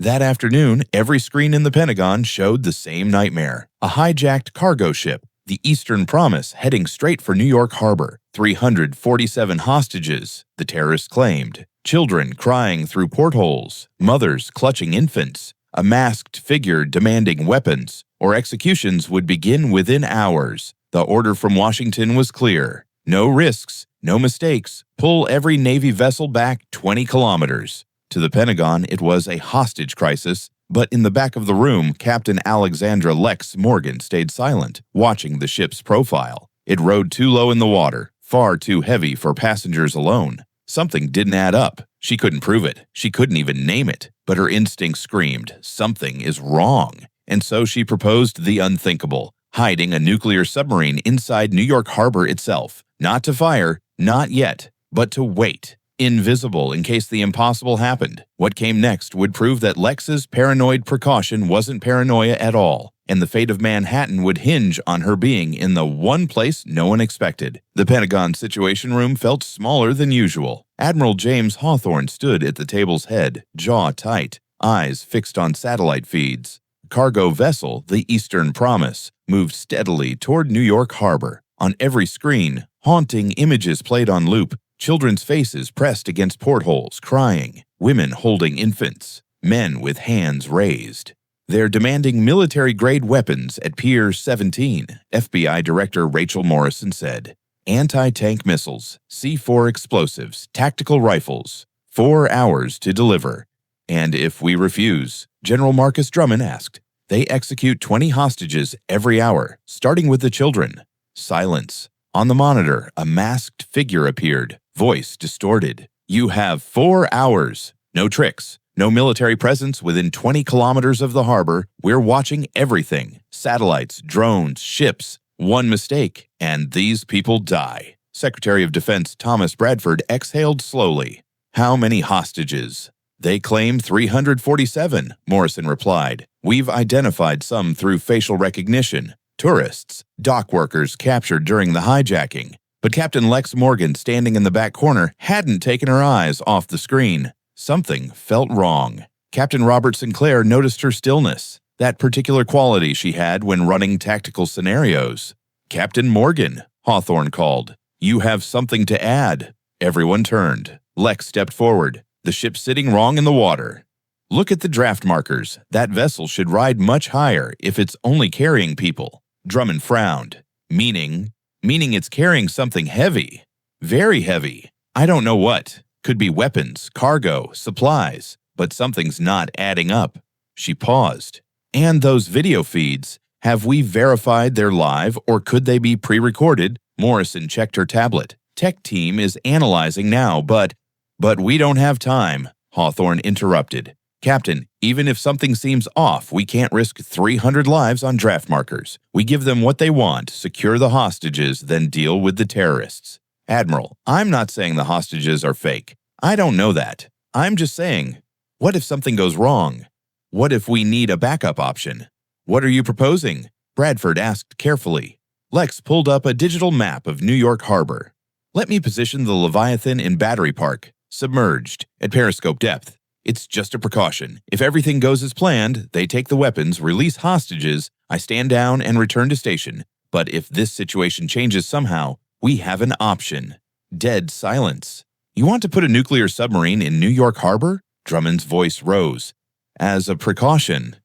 That afternoon, every screen in the Pentagon showed the same nightmare. A hijacked cargo ship, the Eastern Promise, heading straight for New York Harbor. 347 hostages, the terrorists claimed. Children crying through portholes, mothers clutching infants, a masked figure demanding weapons, or executions would begin within hours. The order from Washington was clear. No risks, no mistakes. Pull every Navy vessel back 20 kilometers. To the Pentagon, it was a hostage crisis, but in the back of the room, Captain Alexandra Lex Morgan stayed silent, watching the ship's profile. It rode too low in the water, far too heavy for passengers alone. Something didn't add up. She couldn't prove it. She couldn't even name it. But her instinct screamed, something is wrong. And so she proposed the unthinkable, hiding a nuclear submarine inside New York Harbor itself. Not to fire, not yet, but to wait. Invisible in case the impossible happened. What came next would prove that Lex's paranoid precaution wasn't paranoia at all, and the fate of Manhattan would hinge on her being in the one place no one expected. The Pentagon Situation Room felt smaller than usual. Admiral James Hawthorne stood at the table's head, jaw tight, eyes fixed on satellite feeds. Cargo vessel, the Eastern Promise, moved steadily toward New York Harbor. On every screen, haunting images played on loop. Children's faces pressed against portholes, crying. Women holding infants. Men with hands raised. They're demanding military-grade weapons at Pier 17, FBI Director Rachel Morrison said. Anti-tank missiles, C4 explosives, tactical rifles. 4 hours to deliver. And if we refuse, General Marcus Drummond asked. They execute 20 hostages every hour, starting with the children. Silence. On the monitor, a masked figure appeared, voice distorted. You have 4 hours. No tricks. No military presence within 20 kilometers of the harbor. We're watching everything. Satellites, drones, ships. One mistake, and these people die. Secretary of Defense Thomas Bradford exhaled slowly. How many hostages? They claim 347, Morrison replied. We've identified some through facial recognition. Tourists, dock workers captured during the hijacking. But Captain Lex Morgan, standing in the back corner, hadn't taken her eyes off the screen. Something felt wrong. Captain Robert Sinclair noticed her stillness, that particular quality she had when running tactical scenarios. Captain Morgan, Hawthorne called. You have something to add. Everyone turned. Lex stepped forward, the ship sitting wrong in the water. Look at the draft markers. That vessel should ride much higher if it's only carrying people. Drummond frowned. Meaning it's carrying something heavy. Very heavy. I don't know what. Could be weapons, cargo, supplies. But something's not adding up. She paused. And those video feeds, have we verified they're live or could they be pre-recorded? Morrison checked her tablet. Tech team is analyzing now, but we don't have time, Hawthorne interrupted. Captain, even if something seems off, we can't risk 300 lives on draft markers. We give them what they want, secure the hostages, then deal with the terrorists. Admiral, I'm not saying the hostages are fake. I don't know that. I'm just saying, what if something goes wrong? What if we need a backup option? What are you proposing? Bradford asked carefully. Lex pulled up a digital map of New York Harbor. Let me position the Leviathan in Battery Park, submerged, at periscope depth. It's just a precaution. If everything goes as planned, they take the weapons, release hostages, I stand down and return to station. But if this situation changes somehow, we have an option. Dead silence. You want to put a nuclear submarine in New York Harbor? Drummond's voice rose. As a precaution.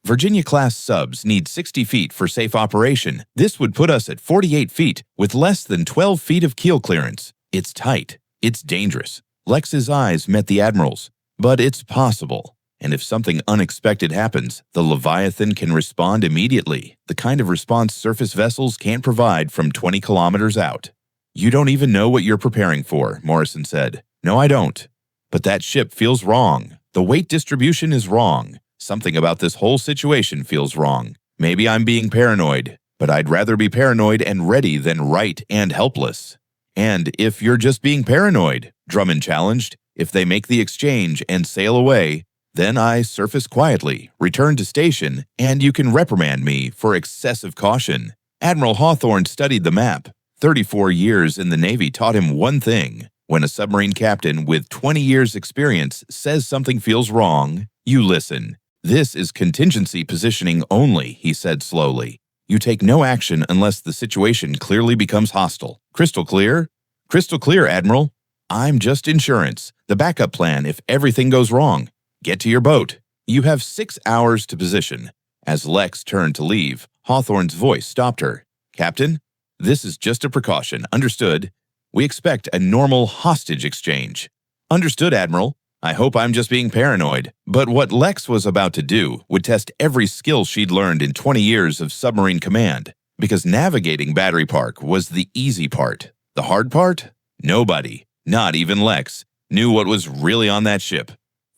Virginia-class subs need 60 feet for safe operation. This would put us at 48 feet with less than 12 feet of keel clearance. It's tight. It's dangerous. Lex's eyes met the Admiral's. But it's possible. And if something unexpected happens, the Leviathan can respond immediately, the kind of response surface vessels can't provide from 20 kilometers out. You don't even know what you're preparing for, Morrison said. No, I don't. But that ship feels wrong. The weight distribution is wrong. Something about this whole situation feels wrong. Maybe I'm being paranoid, but I'd rather be paranoid and ready than right and helpless. And if you're just being paranoid, Drummond challenged, if they make the exchange and sail away, then I surface quietly, return to station, and you can reprimand me for excessive caution. Admiral Hawthorne studied the map. 34 years in the Navy taught him one thing. When a submarine captain with 20 years' experience says something feels wrong, you listen. This is contingency positioning only, he said slowly. You take no action unless the situation clearly becomes hostile. Crystal clear? Crystal clear, Admiral. I'm just insurance. The backup plan if everything goes wrong. Get to your boat. You have 6 hours to position. As Lex turned to leave, Hawthorne's voice stopped her. Captain, this is just a precaution. Understood? We expect a normal hostage exchange. Understood, Admiral. I hope I'm just being paranoid. But what Lex was about to do would test every skill she'd learned in 20 years of submarine command, because navigating Battery Park was the easy part. The hard part? Nobody, not even Lex, knew what was really on that ship.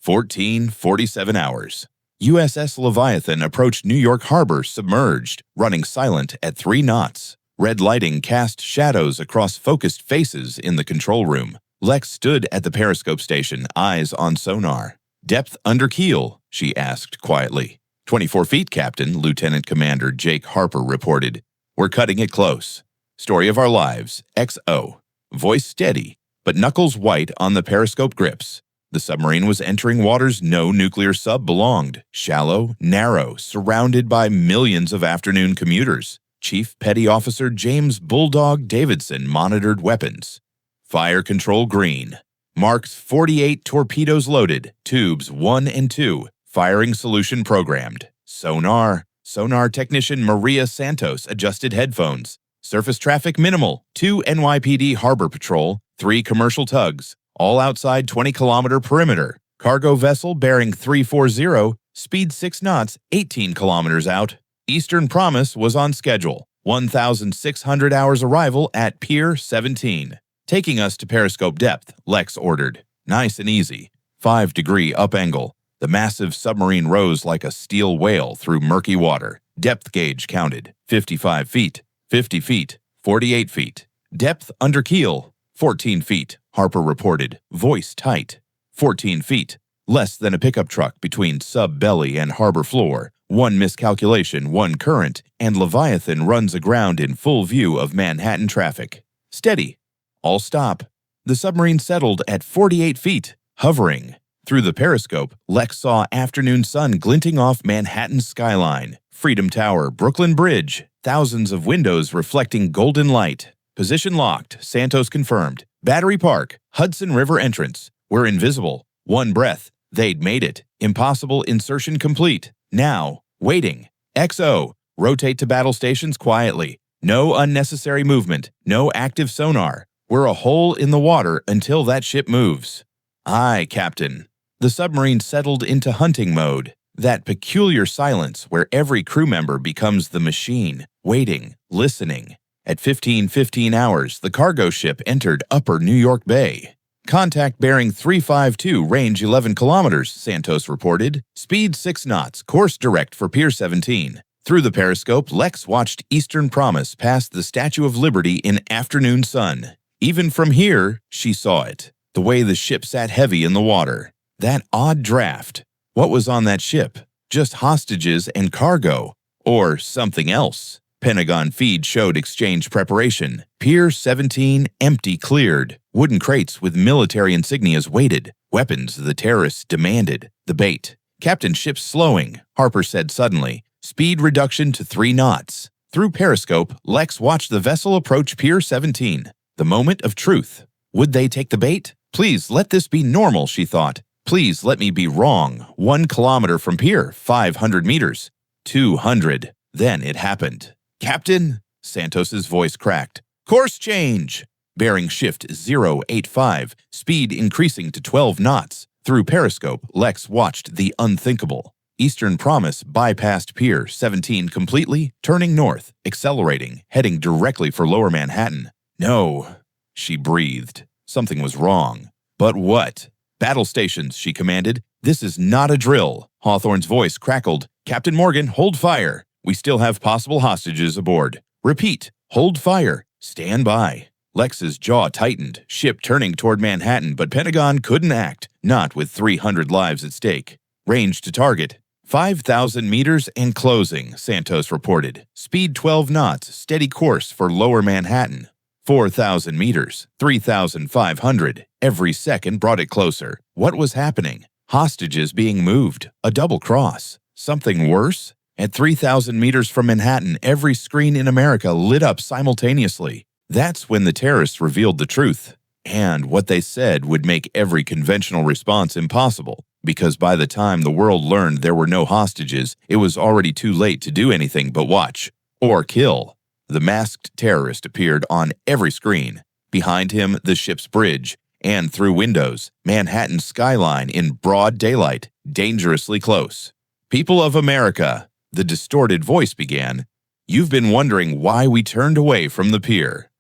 1447 hours. USS Leviathan approached New York Harbor submerged, running silent at 3 knots. Red lighting cast shadows across focused faces in the control room. Lex stood at the periscope station, eyes on sonar. Depth under keel, she asked quietly. 24 feet, Captain, Lieutenant Commander Jake Harper reported. We're cutting it close. Story of our lives, XO. Voice steady, but knuckles white on the periscope grips. The submarine was entering waters no nuclear sub belonged. Shallow, narrow, surrounded by millions of afternoon commuters. Chief Petty Officer James Bulldog Davidson monitored weapons. Fire control green. Marked 48 torpedoes loaded, tubes 1 and 2, firing solution programmed. Sonar. Sonar technician Maria Santos adjusted headphones. Surface traffic minimal, 2 NYPD Harbor Patrol, 3 commercial tugs, all outside 20-kilometer perimeter. Cargo vessel bearing 340, speed 6 knots, 18 kilometers out. Eastern Promise was on schedule. 1,600 hours arrival at Pier 17. Taking us to periscope depth, Lex ordered. Nice and easy. 5-degree up angle. The massive submarine rose like a steel whale through murky water. Depth gauge counted. 55 feet, 50 feet, 48 feet. Depth under keel, 14 feet, Harper reported, voice tight. 14 feet. Less than a pickup truck between sub-belly and harbor floor. 1 miscalculation, 1 current, and Leviathan runs aground in full view of Manhattan traffic. Steady. All stop. The submarine settled at 48 feet, hovering. Through the periscope, Lex saw afternoon sun glinting off Manhattan's skyline. Freedom Tower, Brooklyn Bridge, thousands of windows reflecting golden light. Position locked, Santos confirmed. Battery Park, Hudson River entrance. We're invisible. 1 breath. They'd made it. Impossible insertion complete. Now, waiting. XO, rotate to battle stations quietly. No unnecessary movement. No active sonar. We're a hole in the water until that ship moves. Aye, Captain. The submarine settled into hunting mode. That peculiar silence where every crew member becomes the machine, waiting, listening. At 15:15 hours, the cargo ship entered Upper New York Bay. Contact bearing 352, range 11 kilometers, Santos reported. Speed 6 knots, course direct for Pier 17. Through the periscope, Lex watched Eastern Promise pass the Statue of Liberty in afternoon sun. Even from here, she saw it. The way the ship sat heavy in the water. That odd draft. What was on that ship? Just hostages and cargo. Or something else. Pentagon feed showed exchange preparation. Pier 17 empty cleared. Wooden crates with military insignias waited. Weapons the terrorists demanded. The bait. Captain ship's slowing, Harper said suddenly. Speed reduction to 3 knots. Through periscope, Lex watched the vessel approach Pier 17. The moment of truth. Would they take the bait? Please let this be normal, she thought. Please let me be wrong. 1 kilometer from pier, 500 meters. 200. Then it happened. Captain? Santos's voice cracked. Course change. Bearing shift 085, speed increasing to 12 knots. Through periscope, Lex watched the unthinkable. Eastern Promise bypassed Pier 17 completely, turning north, accelerating, heading directly for Lower Manhattan. No, she breathed. Something was wrong. But what? Battle stations, she commanded. This is not a drill. Hawthorne's voice crackled. Captain Morgan, hold fire. We still have possible hostages aboard. Repeat, hold fire. Stand by. Lex's jaw tightened, ship turning toward Manhattan, but Pentagon couldn't act, not with 300 lives at stake. Range to target. 5,000 meters and closing, Santos reported. Speed 12 knots, steady course for Lower Manhattan. 4,000 meters, 3,500. Every second brought it closer. What was happening? Hostages being moved. A double cross. Something worse? At 3,000 meters from Manhattan, every screen in America lit up simultaneously. That's when the terrorists revealed the truth. And what they said would make every conventional response impossible, because by the time the world learned there were no hostages, it was already too late to do anything but watch or kill. The masked terrorist appeared on every screen. Behind him, the ship's bridge, and through windows, Manhattan's skyline in broad daylight, dangerously close. "People of America," the distorted voice began, "you've been wondering why we turned away from the pier.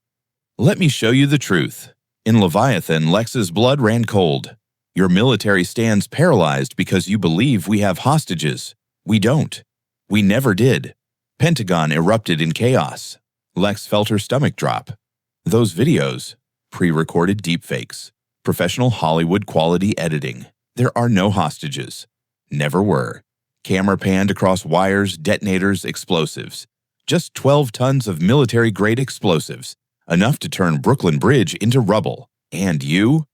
Let me show you the truth. In Leviathan, Lex's blood ran cold. Your military stands paralyzed because you believe we have hostages. We don't. We never did." Pentagon erupted in chaos. Lex felt her stomach drop. Those videos, pre-recorded deepfakes, professional Hollywood-quality editing. There are no hostages. Never were. Camera panned across wires, detonators, explosives. Just 12 tons of military-grade explosives, enough to turn Brooklyn Bridge into rubble. And you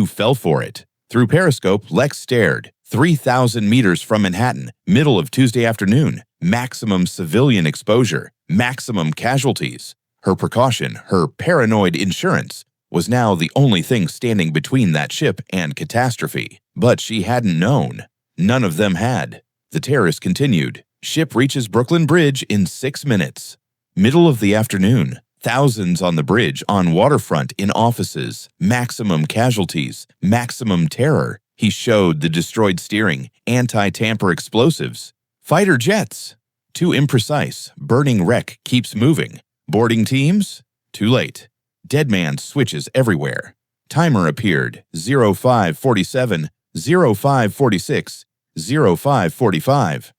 fell for it. Through Periscope, Lex stared. 3,000 meters from Manhattan, middle of Tuesday afternoon. Maximum civilian exposure, maximum casualties. Her precaution, her paranoid insurance, was now the only thing standing between that ship and catastrophe. But she hadn't known. None of them had. The terrorist continued. Ship reaches Brooklyn Bridge in 6 minutes. Middle of the afternoon. Thousands on the bridge, on waterfront, in offices. Maximum casualties, maximum terror. He showed the destroyed steering, anti-tamper explosives. Fighter jets. Too imprecise. Burning wreck keeps moving. Boarding teams? Too late. Dead man switches everywhere. Timer appeared. 0547, 0546, 0545.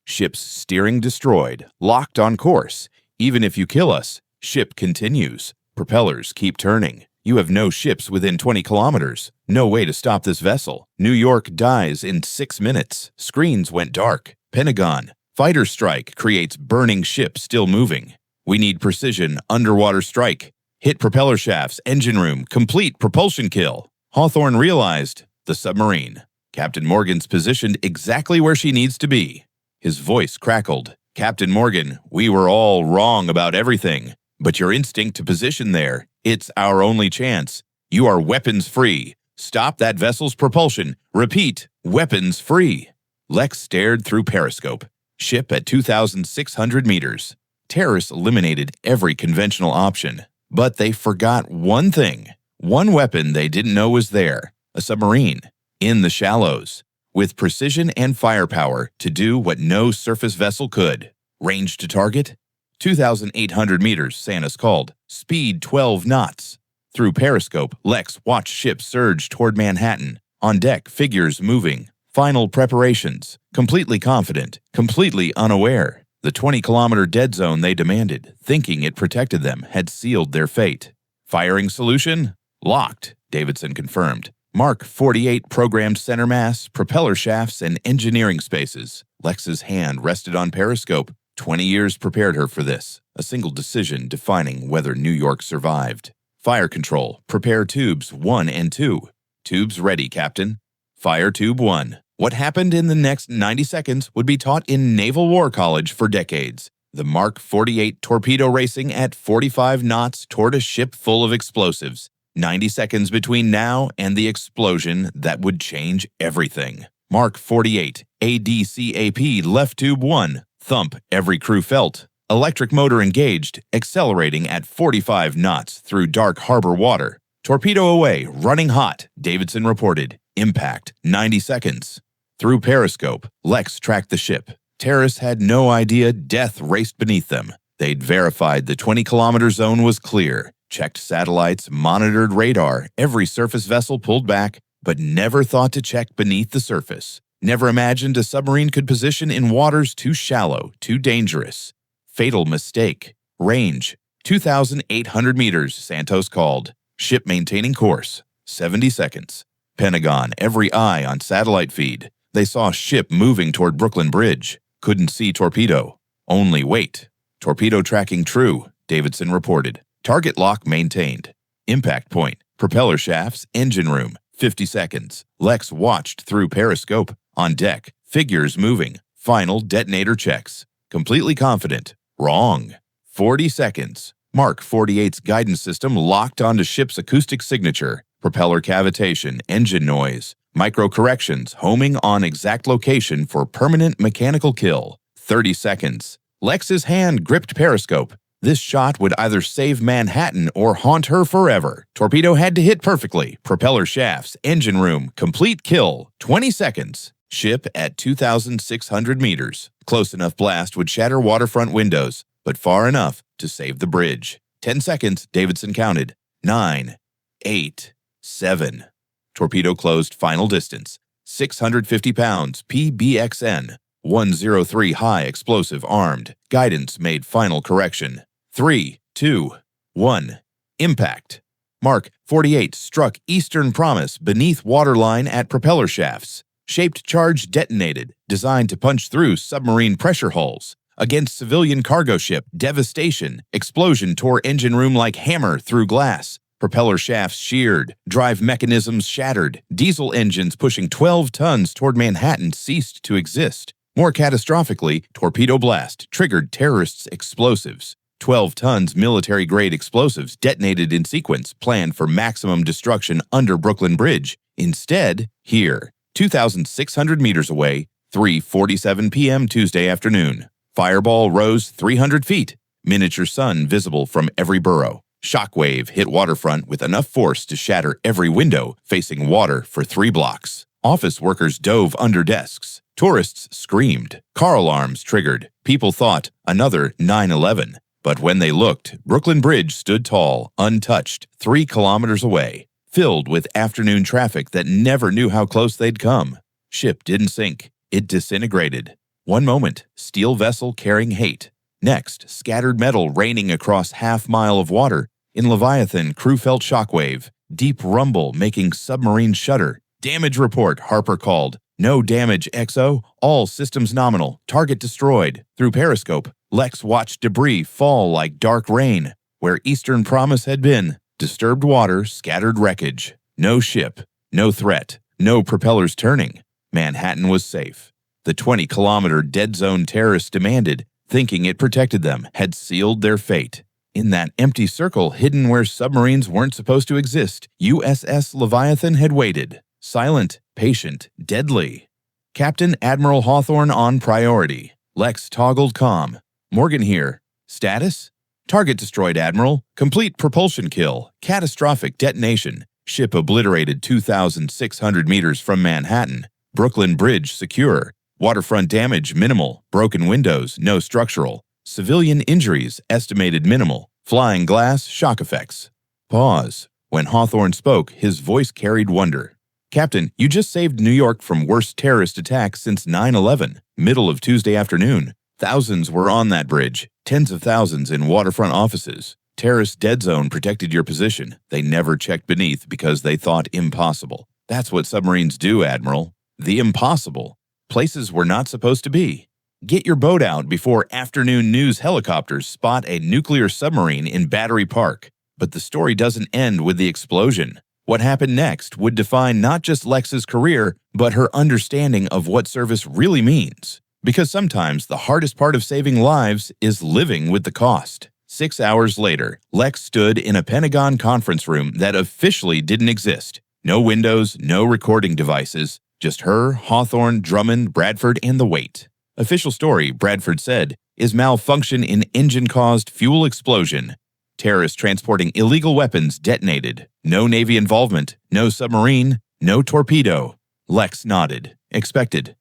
Ship's steering destroyed. Locked on course. Even if you kill us, ship continues. Propellers keep turning. You have no ships within 20 kilometers. No way to stop this vessel. New York dies in 6 minutes. Screens went dark. Pentagon. Fighter strike creates burning ship still moving. We need precision underwater strike. Hit propeller shafts, engine room, complete propulsion kill. Hawthorne realized the submarine. Captain Morgan's positioned exactly where she needs to be. His voice crackled. Captain Morgan, we were all wrong about everything. But your instinct to position there, it's our only chance. You are weapons free. Stop that vessel's propulsion. Repeat, weapons free. Lex stared through Periscope. Ship at 2,600 meters. Terrorists eliminated every conventional option. But they forgot one thing. One weapon they didn't know was there. A submarine. In the shallows. With precision and firepower to do what no surface vessel could. Range to target? 2,800 meters, Sanus called. Speed 12 knots. Through Periscope, Lex watched ships surge toward Manhattan. On deck, figures moving. Final preparations. Completely confident. Completely unaware. The 20-kilometer dead zone they demanded, thinking it protected them, had sealed their fate. Firing solution? Locked, Davidson confirmed. Mark 48 programmed center mass, propeller shafts, and engineering spaces. Lex's hand rested on Periscope. 20 years prepared her for this, a single decision defining whether New York survived. Fire control, prepare tubes 1 and 2. Tubes ready, Captain. Fire tube 1. What happened in the next 90 seconds would be taught in Naval War College for decades. The Mark 48 torpedo racing at 45 knots toward a ship full of explosives. 90 seconds between now and the explosion that would change everything. Mark 48, ADCAP left tube 1. Thump every crew felt. Electric motor engaged, accelerating at 45 knots through dark harbor water. Torpedo away, running hot, Davidson reported. Impact, 90 seconds. Through Periscope, Lex tracked the ship. Terrorists had no idea death raced beneath them. They'd verified the 20-kilometer zone was clear, checked satellites, monitored radar, every surface vessel pulled back, but never thought to check beneath the surface. Never imagined a submarine could position in waters too shallow, too dangerous. Fatal mistake. Range, 2,800 meters, Santos called. Ship maintaining course, 70 seconds. Pentagon, every eye on satellite feed. They saw ship moving toward Brooklyn Bridge. Couldn't see torpedo. Only wait. Torpedo tracking true, Davidson reported. Target lock maintained. Impact point, propeller shafts, engine room, 50 seconds. Lex watched through periscope. On deck, figures moving. Final detonator checks. Completely confident. Wrong. 40 seconds. Mark 48's guidance system locked onto ship's acoustic signature. Propeller cavitation, engine noise. Micro corrections, homing on exact location for permanent mechanical kill. 30 seconds. Lex's hand gripped periscope. This shot would either save Manhattan or haunt her forever. Torpedo had to hit perfectly. Propeller shafts, engine room, complete kill. 20 seconds. Ship at 2,600 meters. Close enough blast would shatter waterfront windows, but far enough to save the bridge. 10 seconds, Davidson counted. 9, 8, 7. Torpedo closed final distance. 650 pounds, PBXN. 103 high explosive armed. Guidance made final correction. 3, 2, 1. Impact. Mark 48 struck Eastern Promise beneath waterline at propeller shafts. Shaped charge detonated, designed to punch through submarine pressure hulls. Against civilian cargo ship, devastation. Explosion tore engine room like hammer through glass. Propeller shafts sheared, drive mechanisms shattered. Diesel engines pushing 12 tons toward Manhattan ceased to exist. More catastrophically, torpedo blast triggered terrorists' explosives. 12 tons military-grade explosives detonated in sequence, planned for maximum destruction under Brooklyn Bridge. Instead, here, 2,600 meters away, 3:47 p.m. Tuesday afternoon. Fireball rose 300 feet. Miniature sun visible from every burrow. Shockwave hit waterfront with enough force to shatter every window facing water for 3 blocks. Office workers dove under desks. Tourists screamed. Car alarms triggered. People thought another 9/11. But when they looked, Brooklyn Bridge stood tall, untouched, 3 kilometers away, filled with afternoon traffic that never knew how close they'd come. Ship didn't sink. It disintegrated. One moment, steel vessel carrying hate. Next, scattered metal raining across half-mile of water. In Leviathan, crew felt shockwave. Deep rumble making submarine shudder. Damage report, Harper called. No damage, XO. All systems nominal. Target destroyed. Through periscope, Lex watched debris fall like dark rain. Where Eastern Promise had been, disturbed water, scattered wreckage. No ship. No threat. No propellers turning. Manhattan was safe. The 20-kilometer dead zone terrorists demanded, thinking it protected them, had sealed their fate. In that empty circle hidden where submarines weren't supposed to exist, USS Leviathan had waited. Silent, patient, deadly. Captain Admiral Hawthorne on priority. Lex toggled comm. Morgan here. Status? Target destroyed, Admiral. Complete propulsion kill. Catastrophic detonation. Ship obliterated 2,600 meters from Manhattan. Brooklyn Bridge secure. Waterfront damage minimal. Broken windows, no structural. Civilian injuries estimated minimal. Flying glass, shock effects. Pause. When Hawthorne spoke, his voice carried wonder. Captain, you just saved New York from worst terrorist attack since 9/11, middle of Tuesday afternoon. Thousands were on that bridge, tens of thousands in waterfront offices. Terrorist dead zone protected your position. They never checked beneath because they thought impossible. That's what submarines do, Admiral. The impossible. Places we're not supposed to be. Get your boat out before afternoon news helicopters spot a nuclear submarine in Battery Park. But the story doesn't end with the explosion. What happened next would define not just Lex's career, but her understanding of what service really means. Because sometimes the hardest part of saving lives is living with the cost. 6 hours later, Lex stood in a Pentagon conference room that officially didn't exist. No windows, no recording devices, just her, Hawthorne, Drummond, Bradford, and the weight. Official story, Bradford said, is malfunction in engine-caused fuel explosion. Terrorists transporting illegal weapons detonated. No Navy involvement, no submarine, no torpedo. Lex nodded. Expected.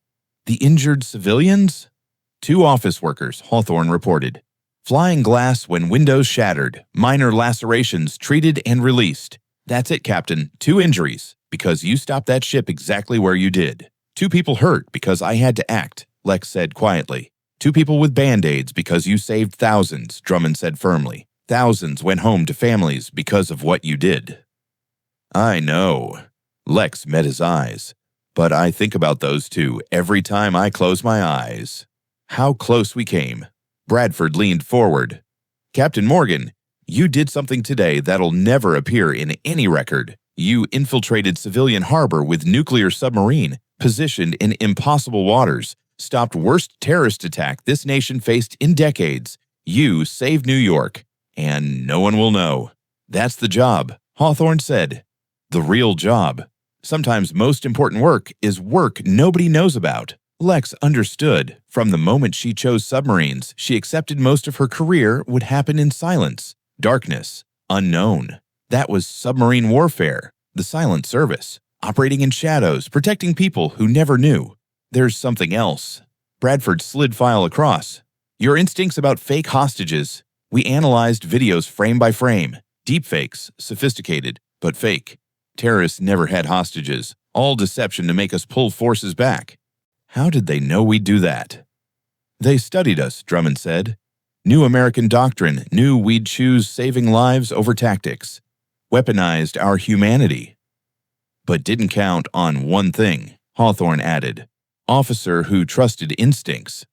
The injured civilians? 2 office workers, Hawthorne reported. Flying glass when windows shattered. Minor lacerations treated and released. That's it, Captain. 2 injuries, because you stopped that ship exactly where you did. 2 people hurt because I had to act, Lex said quietly. 2 people with Band-Aids because you saved thousands, Drummond said firmly. Thousands went home to families because of what you did. I know. Lex met his eyes. But I think about those 2 every time I close my eyes. How close we came. Bradford leaned forward. Captain Morgan, You did something today that'll never appear in any record. You infiltrated civilian harbor with nuclear submarine, positioned in impossible waters, stopped worst terrorist attack this nation faced in decades. You saved New York, and no one will know. That's the job, Hawthorne said. The real job. Sometimes most important work is work nobody knows about. Lex understood. From the moment she chose submarines, she accepted most of her career would happen in silence, darkness, unknown. That was submarine warfare, the silent service, operating in shadows, protecting people who never knew. There's something else. Bradford slid file across. Your instincts about fake hostages. We analyzed videos frame by frame. Deepfakes, sophisticated, but fake. Terrorists never had hostages. All deception to make us pull forces back. How did they know we'd do that? They studied us, Drummond said. New American doctrine knew we'd choose saving lives over tactics. Weaponized our humanity. But didn't count on one thing, Hawthorne added. Officer who trusted instincts,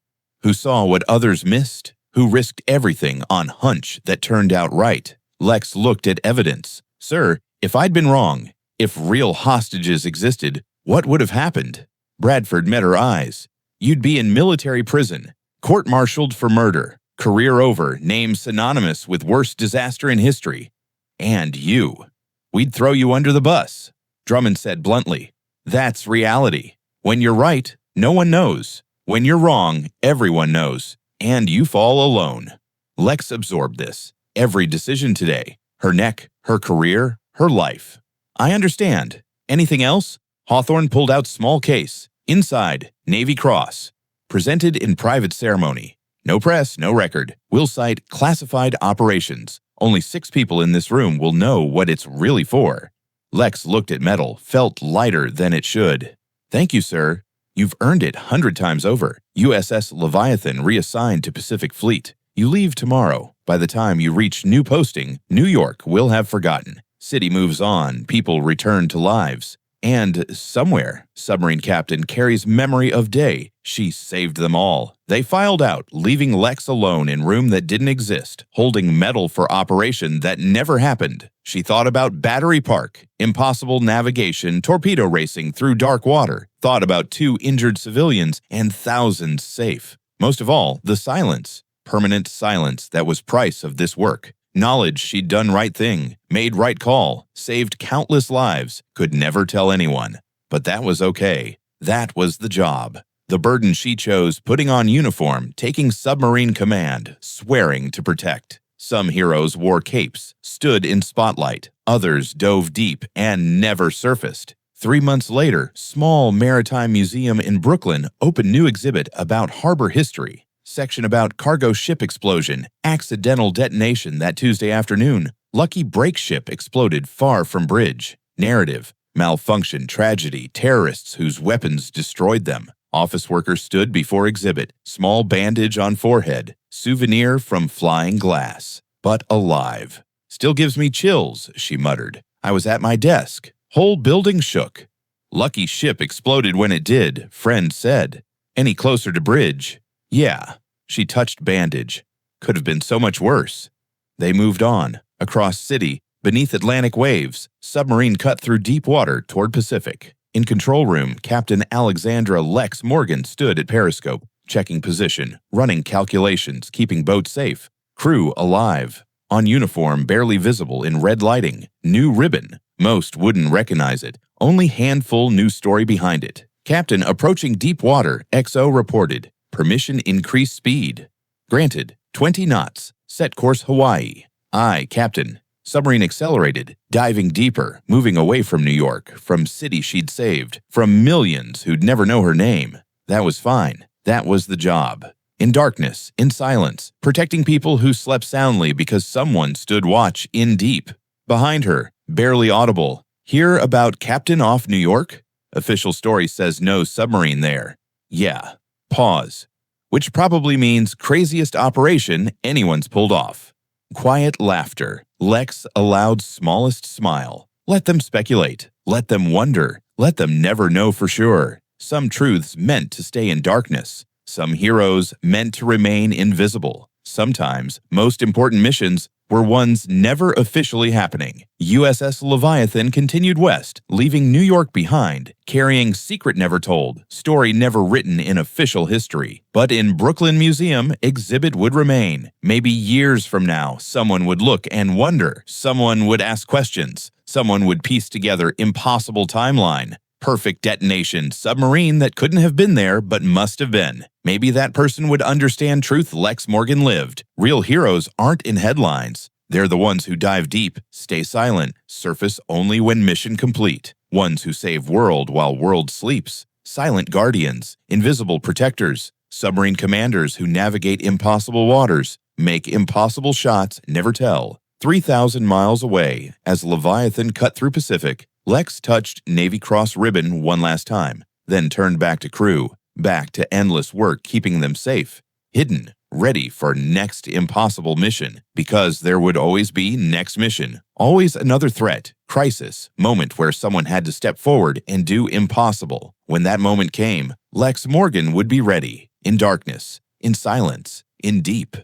who saw what others missed, who risked everything on hunch that turned out right. Lex looked at evidence. Sir, if I'd been wrong, if real hostages existed, what would have happened? Bradford met her eyes. You'd be in military prison, court-martialed for murder, career over, name synonymous with worst disaster in history. And you. We'd throw you under the bus, Drummond said bluntly. That's reality. When you're right, no one knows. When you're wrong, everyone knows. And you fall alone. Lex absorbed this. Every decision today. Her neck, her career, her life. I understand. Anything else? Hawthorne pulled out small case. Inside, Navy Cross. Presented in private ceremony. No press, no record. We'll cite classified operations. Only 6 people in this room will know what it's really for. Lex looked at metal, felt lighter than it should. Thank you, sir. You've earned it 100 times over. USS Leviathan reassigned to Pacific Fleet. You leave tomorrow. By the time you reach new posting, New York will have forgotten. City moves on, people return to lives. And somewhere, submarine captain carries memory of day. She saved them all. They filed out, leaving Lex alone in room that didn't exist, holding metal for operation that never happened. She thought about Battery Park, impossible navigation, torpedo racing through dark water, thought about 2 injured civilians and thousands safe. Most of all, the silence, permanent silence that was price of this work. Knowledge she'd done right thing, made right call, saved countless lives, could never tell anyone. But that was okay. That was the job. The burden she chose, putting on uniform, taking submarine command, swearing to protect. Some heroes wore capes, stood in spotlight. Others dove deep and never surfaced. 3 months later, small maritime museum in Brooklyn opened new exhibit about harbor history. Section about cargo ship explosion, accidental detonation that Tuesday afternoon. Lucky brake ship exploded far from bridge. Narrative, malfunction, tragedy, terrorists whose weapons destroyed them. Office worker stood before exhibit, small bandage on forehead, souvenir from flying glass. But alive. Still gives me chills, she muttered. I was at my desk. Whole building shook. Lucky ship exploded when it did, friend said. Any closer to bridge? Yeah, she touched bandage. Could have been so much worse. They moved on, across city, beneath Atlantic waves, submarine cut through deep water toward Pacific. In control room, Captain Alexandra Lex Morgan stood at periscope, checking position, running calculations, keeping boat safe. Crew alive. On uniform, barely visible in red lighting. New ribbon. Most wouldn't recognize it. Only handful knew story behind it. Captain approaching deep water, XO reported. Permission increase speed. Granted, 20 knots. Set course Hawaii. Aye, Captain. Submarine accelerated, diving deeper, moving away from New York, from city she'd saved, from millions who'd never know her name. That was fine. That was the job. In darkness, in silence, protecting people who slept soundly because someone stood watch in deep. Behind her, barely audible. Hear about Captain off New York? Official story says no submarine there. Yeah. Pause. Which probably means craziest operation anyone's pulled off. Quiet laughter. Lex allowed smallest smile. Let them speculate. Let them wonder. Let them never know for sure. Some truths meant to stay in darkness. Some heroes meant to remain invisible. Sometimes, most important missions were ones never officially happening. USS Leviathan continued west, leaving New York behind, carrying secret never told, story never written in official history. But in Brooklyn Museum, exhibit would remain. Maybe years from now, someone would look and wonder. Someone would ask questions. Someone would piece together impossible timeline. Perfect detonation, submarine that couldn't have been there but must have been. Maybe that person would understand truth Lex Morgan lived. Real heroes aren't in headlines. They're the ones who dive deep, stay silent, surface only when mission complete. Ones who save world while world sleeps. Silent guardians, invisible protectors, submarine commanders who navigate impossible waters, make impossible shots, never tell. 3,000 miles away, as Leviathan cut through Pacific, Lex touched Navy Cross ribbon one last time, then turned back to crew, back to endless work keeping them safe, hidden, ready for next impossible mission, because there would always be next mission, always another threat, crisis, moment where someone had to step forward and do impossible. When that moment came, Lex Morgan would be ready, in darkness, in silence, in deep.